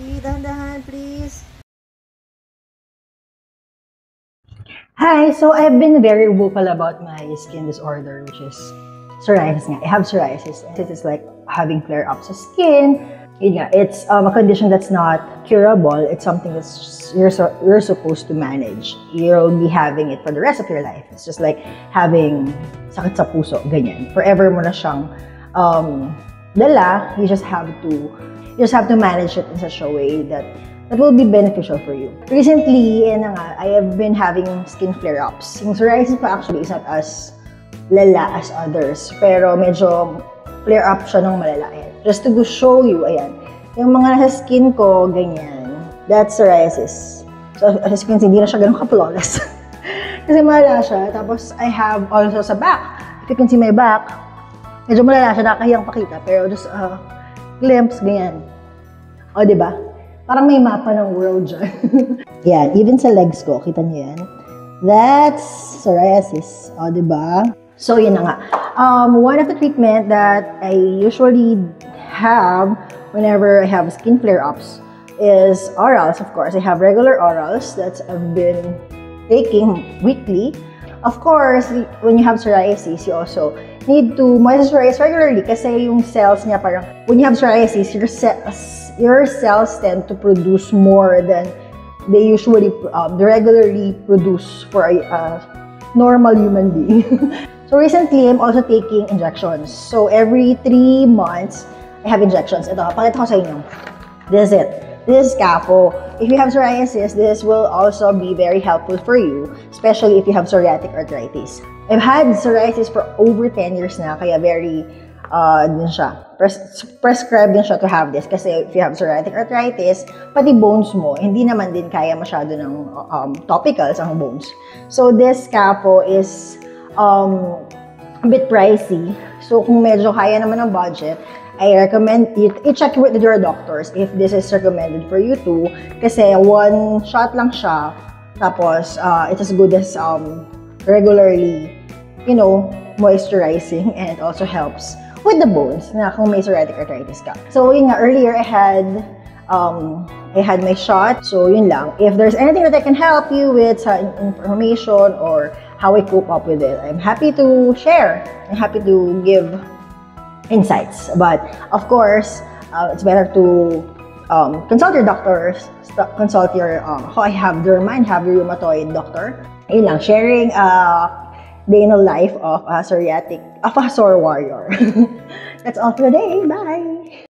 Dahan-dahan, please. Hi, so I've been very vocal about my skin disorder, which is psoriasis. I have psoriasis. It's like having flare-ups of skin. It's a condition that's not curable. It's something that's you're supposed to manage. You'll be having it for the rest of your life. It's just like having sakit sa puso, ganyan. Forever mo na siyang dala. You just have to manage it in such a way that will be beneficial for you. Recently, I have been having skin flare-ups. Yung psoriasis ko actually is not as lala as others, pero medyo flare-up siya ng malala. Ayan. Just to show you, ayan, yung mga nasa skin ko, ganyan, that's psoriasis. So, as you can see, hindi na siya ganun ka-flawless. Kasi malala siya. Tapos, I have also sa back. If you can see my back, medyo malala siya, nakakahiyang pakita, pero just glimpse, ganyan. O, diba? Parang may mapa ng world dyan. Yan, even sa legs ko, kita niyo yan. That's psoriasis. O, diba? So, yun na nga. One of the treatment that I usually have whenever I have skin flare-ups is orals, of course. I have regular orals that I've been taking weekly. Of course, when you have psoriasis, you also need to moisturize regularly kasi yung cells niya parang, when you have psoriasis, your cells tend to produce more than they usually regularly produce for a normal human being. So recently, I'm also taking injections. So every 3 months, I have injections. Ito, pakita ko sa inyo. This is it. This is Capo. If you have psoriasis, this will also be very helpful for you, especially if you have psoriatic arthritis. I've had psoriasis for over 10 years na, kaya very din siya. Prescribed din siya to have this kasi if you have psoriatic arthritis, pati bones mo, hindi naman din kaya masyado ng topicals ang bones. So this Capo is a bit pricey. So kung medyo kaya naman ng budget, I recommend it. I-check with your doctors if this is recommended for you too. Kasi 1 shot lang siya. Tapos, it's as good as regularly, moisturizing, and it also helps with the bones na kung may psoriatic arthritis ka. So, yun nga, earlier I had my shot. So, yun lang. If there's anything that I can help you with sa information or how I cope up with it, I'm happy to share. I'm happy to give insights. But, of course, it's better to consult your doctors, consult your, I have derma, have your rheumatoid doctor. Ayun lang, sharing day in the life of a sore warrior. That's all for today. Bye!